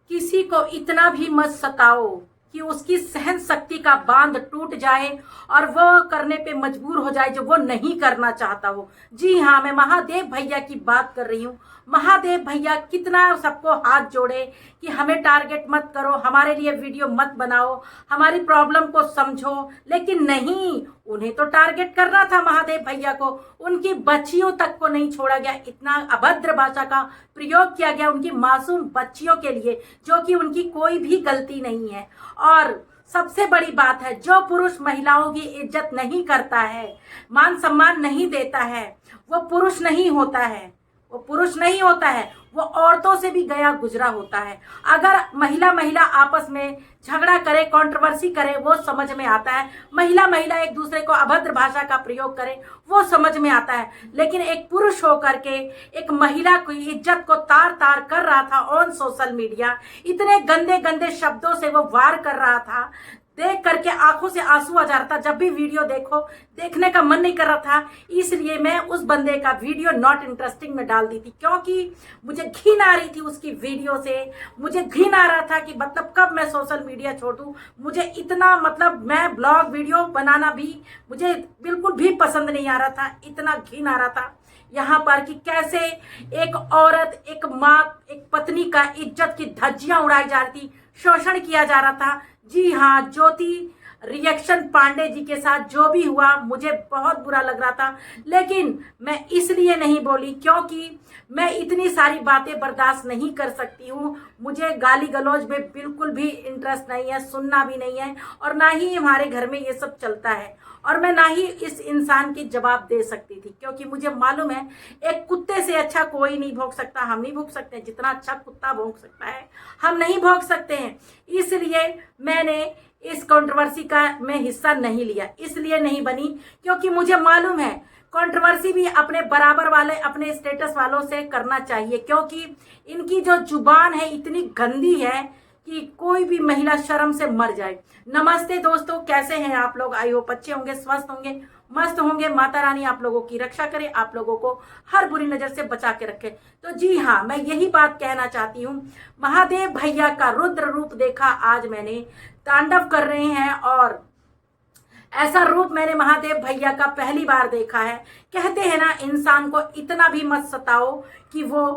किसी को इतना भी मत सताओ कि उसकी सहन शक्ति का बांध टूट जाए और वो करने पे मजबूर हो जाए जो वो नहीं करना चाहता हो। जी हाँ, मैं महादेव भैया की बात कर रही हूँ। महादेव भैया कितना सबको हाथ जोड़े कि हमें टारगेट मत करो, हमारे लिए वीडियो मत बनाओ, हमारी प्रॉब्लम को समझो, लेकिन नहीं, उन्हें तो टारगेट करना था महादेव भैया को। उनकी बच्चियों तक को नहीं छोड़ा गया, इतना अभद्र भाषा का प्रयोग किया गया उनकी मासूम बच्चियों के लिए, जो कि उनकी कोई भी गलती नहीं है। और सबसे बड़ी बात है, जो पुरुष महिलाओं की इज्जत नहीं करता है, मान सम्मान नहीं देता है, वो पुरुष नहीं होता है, वो पुरुष नहीं होता है, वो औरतों से भी गया गुजरा होता है। अगर महिला महिला आपस में झगड़ा करे, कंट्रोवर्सी करे, वो समझ में आता है। महिला महिला एक दूसरे को अभद्र भाषा का प्रयोग करे, वो समझ में आता है। लेकिन एक पुरुष होकर के एक महिला की इज्जत को तार तार कर रहा था ऑन सोशल मीडिया, इतने गंदे गंदे शब्दों से वो वार कर रहा था, देख करके आंखों से आंसू आ जा रहा था। जब भी वीडियो देखो, देखने का मन नहीं कर रहा था, इसलिए मैं उस बंदे का वीडियो नॉट इंटरेस्टिंग में डाल दी थी, क्योंकि मुझे घिन आ रही थी उसकी वीडियो से। मुझे घिन आ रहा था कि मतलब कब मैं सोशल मीडिया छोड़ दूं। मुझे इतना मतलब मैं ब्लॉग वीडियो बनाना भी मुझे बिल्कुल भी पसंद नहीं आ रहा था, इतना घिन आ रहा था यहाँ पर कि कैसे एक औरत, एक माँ, एक पत्नी का इज्जत की धज्जियां उड़ाई जा रही थी, शोषण किया जा रहा था। जी हाँ, ज्योति रिएक्शन पांडे जी के साथ जो भी हुआ मुझे बहुत बुरा लग रहा था, लेकिन मैं इसलिए नहीं बोली क्योंकि मैं इतनी सारी बातें बर्दाश्त नहीं कर सकती हूँ। मुझे गाली गलौज में बिल्कुल भी इंटरेस्ट नहीं है, सुनना भी नहीं है, और ना ही हमारे घर में ये सब चलता है, और मैं ना ही इस इंसान की जवाब दे सकती थी, क्योंकि मुझे मालूम है एक कुत्ते से अच्छा कोई नहीं भौंक सकता। हम नहीं भौंक सकते जितना अच्छा कुत्ता भौंक सकता है, हम नहीं भौंक सकते हैं। इसलिए मैंने इस कंट्रोवर्सी का मैं हिस्सा नहीं लिया, इसलिए नहीं बनी क्योंकि मुझे मालूम है कंट्रोवर्सी भी अपने बराबर वाले, अपने स्टेटस वालों से करना चाहिए, क्योंकि इनकी जो जुबान है इतनी गंदी है कि कोई भी महिला शर्म से मर जाए। नमस्ते दोस्तों, कैसे हैं आप लोग? आई होप अच्छे होंगे, स्वस्थ होंगे, मस्त होंगे। माता रानी आप लोगों की रक्षा करे, आप लोगों को हर बुरी नजर से बचा के रखे। तो जी हाँ, मैं यही बात कहना चाहती हूँ। महादेव भैया का रुद्र रूप देखा आज मैंने, तांडव कर रहे हैं, और ऐसा रूप मैंने महादेव भैया का पहली बार देखा है। कहते हैं ना, इंसान को इतना भी मत सताओ कि वो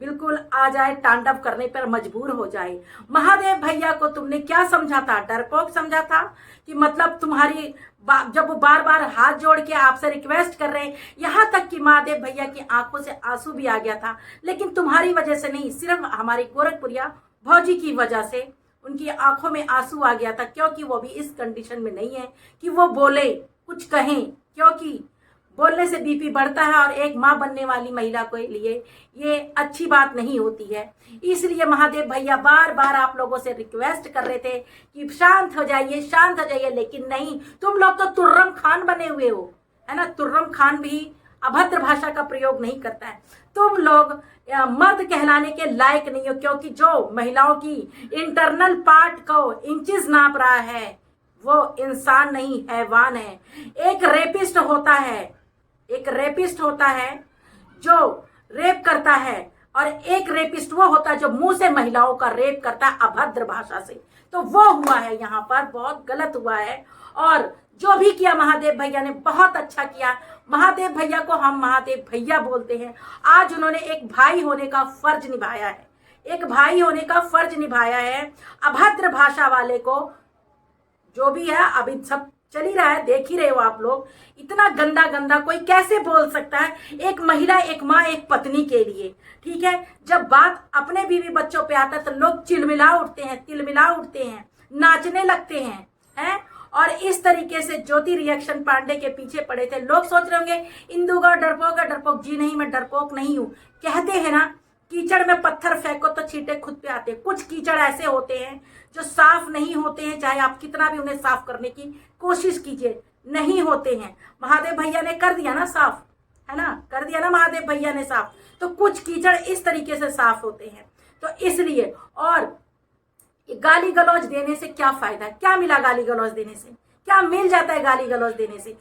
बिल्कुल आ जाए, तांडव करने पर मजबूर हो जाए। महादेव भैया को तुमने क्या समझा था? डरपोक समझा था कि मतलब तुम्हारी जब वो बार बार हाथ जोड़ के आपसे रिक्वेस्ट कर रहे हैं, यहाँ तक कि महादेव भैया की आंखों से आंसू भी आ गया था, लेकिन तुम्हारी वजह से नहीं, सिर्फ हमारी गोरखपुरिया भौजी की वजह से उनकी आंखों में आंसू आ गया था, क्योंकि वो भी इस कंडीशन में नहीं है कि वो बोले, कुछ कहें, क्योंकि बोलने से बीपी बढ़ता है और एक माँ बनने वाली महिला के लिए ये अच्छी बात नहीं होती है। इसलिए महादेव भैया बार बार आप लोगों से रिक्वेस्ट कर रहे थे कि शांत हो जाइए, शांत हो जाइए, लेकिन नहीं, तुम लोग तो तुर्रम खान बने हुए हो, है ना। तुर्रम खान भी अभद्र भाषा का प्रयोग नहीं करता है। तुम लोग मर्द कहलाने के लायक नहीं हो, क्योंकि जो महिलाओं की इंटरनल पार्ट को इंचेस नाप रहा है वो इंसान नहीं, हैवान है। एक रेपिस्ट होता है, एक रेपिस्ट होता है जो रेप करता है, और एक रेपिस्ट वो होता है जो मुंह से महिलाओं का रेप करता है अभद्र भाषा से। तो वो हुआ है, यहाँ पर बहुत गलत हुआ है, और जो भी किया महादेव भैया ने बहुत अच्छा किया। महादेव भैया को हम महादेव भैया बोलते हैं। आज उन्होंने एक भाई होने का फर्ज निभाया है, एक भाई होने का फर्ज निभाया है। अभद्र भाषा वाले को जो भी है, अभी सब चल ही रहा है, देख ही रहे हो आप लोग, इतना गंदा गंदा कोई कैसे बोल सकता है एक महिला, एक माँ, एक पत्नी के लिए। ठीक है, जब बात अपने बीवी बच्चों पे आता है तो लोग चिलमिला उठते हैं, तिलमिला उठते हैं, नाचने लगते हैं। और इस तरीके से ज्योति रिएक्शन पांडे के पीछे पड़े थे। लोग सोच रहे होंगे इंदु गौड़ डरपोक है, डरपोक। जी नहीं, मैं डरपोक नहीं हूँ। कहते हैं ना, कीचड़ में पत्थर फेंको तो छींटे खुद पे आते हैं। कुछ कीचड़ ऐसे होते हैं जो साफ नहीं होते हैं, चाहे आप कितना भी उन्हें साफ करने की कोशिश कीजिए, नहीं होते हैं। महादेव भैया ने कर दिया ना साफ, है ना, कर दिया ना महादेव भैया ने साफ। तो कुछ कीचड़ इस तरीके से साफ होते हैं। तो इसलिए, और गाली गलौज देने से क्या फायदा है? क्या मिला गाली गलौज देने से? क्या मिल जाता है गाली गलौज देने से?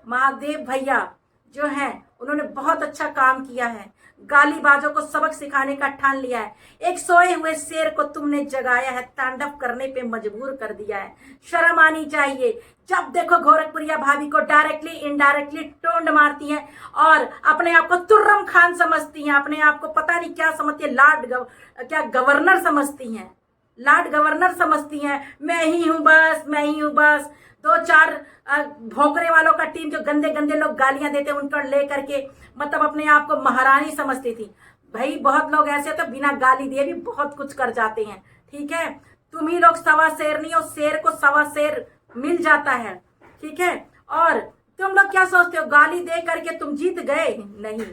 महादेव भैया जो है उन्होंने बहुत अच्छा काम किया है। गालीबाजों को सबक सिखाने का ठान लिया है। एक सोए हुए शेर को तुमने जगाया है, तांडव करने पे मजबूर कर दिया है। शर्म आनी चाहिए। जब देखो गोरखपुरिया भाभी को डायरेक्टली इनडायरेक्टली टोंड मारती हैं और अपने आप को तुर्रम खान समझती हैं, अपने आप को पता नहीं क्या समझती है, क्या गवर्नर समझती हैं, लॉर्ड गवर्नर समझती हैं। मैं ही हूं बस, मैं ही हूं बस। दो चार भोंकने वालों का टीम, जो गंदे गंदे लोग गालियां देते उनको ले करके मतलब अपने आप को महारानी समझती थी। भाई बहुत लोग ऐसे तो बिना गाली दिए भी बहुत कुछ कर जाते हैं। ठीक है, तुम ही लोग सवा शेर नहीं हो, शेर को सवा शेर मिल जाता है। ठीक है, और तुम लोग क्या सोचते हो गाली दे करके तुम जीत गए? नहीं,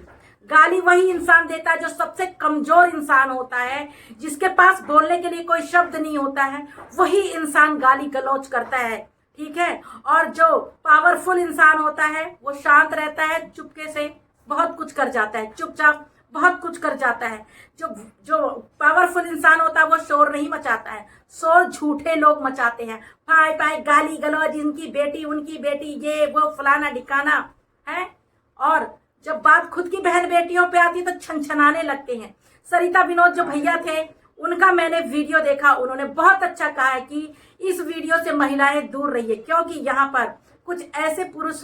गाली वही इंसान देता है जो सबसे कमजोर इंसान होता है, जिसके पास बोलने के लिए कोई शब्द नहीं होता है, वही इंसान गाली गलौज करता है। ठीक है, और जो पावरफुल इंसान होता है वो शांत रहता है, चुपके से बहुत कुछ कर जाता है, चुपचाप बहुत कुछ कर जाता है। जो जो पावरफुल इंसान होता है वो शोर नहीं मचाता है, शोर झूठे लोग मचाते हैं। पाए पाए गाली गलौज, इनकी बेटी उनकी बेटी, ये वो फलाना ढिकाना है। और जब बात खुद की बहन बेटियों पे आती है तो छनछनाने लगते हैं। सरिता विनोद जो भैया थे उनका मैंने वीडियो देखा, उन्होंने बहुत अच्छा कहा है कि इस वीडियो से महिलाएं दूर रहिए, क्योंकि यहाँ पर कुछ ऐसे पुरुष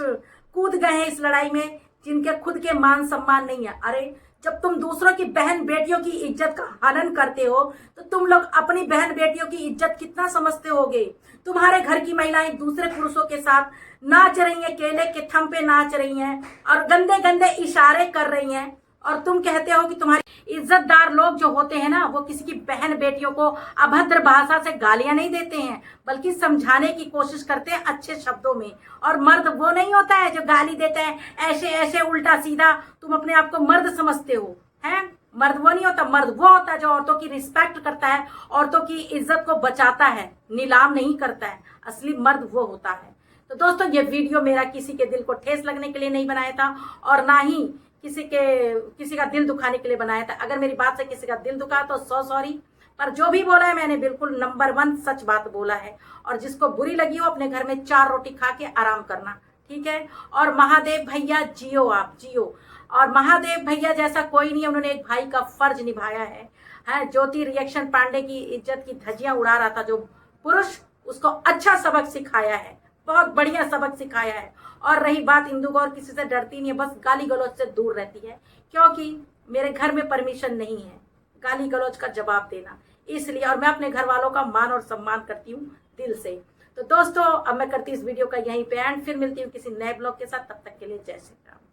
कूद गए हैं इस लड़ाई में जिनके खुद के मान सम्मान नहीं है। अरे जब तुम दूसरों की बहन बेटियों की इज्जत का हनन करते हो तो तुम लोग अपनी बहन बेटियों की इज्जत कितना समझते होगे? तुम्हारे घर की महिलाएं दूसरे पुरुषों के साथ नाच रही हैं, केले के थम पे नाच रही हैं और गंदे गंदे इशारे कर रही हैं, और तुम कहते हो कि तुम्हारे इज्जतदार लोग जो होते हैं ना वो किसी की बहन बेटियों को अभद्र भाषा से गालियां नहीं देते हैं, बल्कि समझाने की कोशिश करते हैं अच्छे शब्दों में। और मर्द वो नहीं होता है जो गाली देता है ऐसे ऐसे उल्टा सीधा, तुम अपने आप को मर्द समझते हो, हैं? मर्द वो नहीं होता, मर्द वो होता है जो औरतों की रिस्पेक्ट करता है, औरतों की इज्जत को बचाता है, नीलाम नहीं करता है। असली मर्द वो होता है। तो दोस्तों ये वीडियो मेरा किसी के दिल को ठेस लगने के लिए नहीं बनाया था, और ना ही किसी का दिल दुखाने के लिए बनाया था। अगर मेरी बात से किसी का दिल दुखा तो सॉरी, पर जो भी बोला है मैंने बिल्कुल नंबर 1 सच बात बोला है। और जिसको बुरी लगी हो अपने घर में 4 रोटी खा के आराम करना। ठीक है, और महादेव भैया जियो, आप जियो। और महादेव भैया जैसा कोई नहीं है, उन्होंने एक भाई का फर्ज निभाया है। ज्योति रिएक्शन पांडे की इज्जत की धज्जियां उड़ा रहा था जो पुरुष, उसको अच्छा सबक सिखाया है, बहुत बढ़िया सबक सिखाया है। और रही बात इंदु गौर किसी से डरती नहीं है, बस गाली गलौज से दूर रहती है, क्योंकि मेरे घर में परमिशन नहीं है गाली गलौज का जवाब देना, इसलिए। और मैं अपने घर वालों का मान और सम्मान करती हूँ दिल से। तो दोस्तों अब मैं करती इस वीडियो का यहीं पे एंड, फिर मिलती हूँ किसी नए ब्लॉग के साथ। तब तक के लिए जय श्री राम।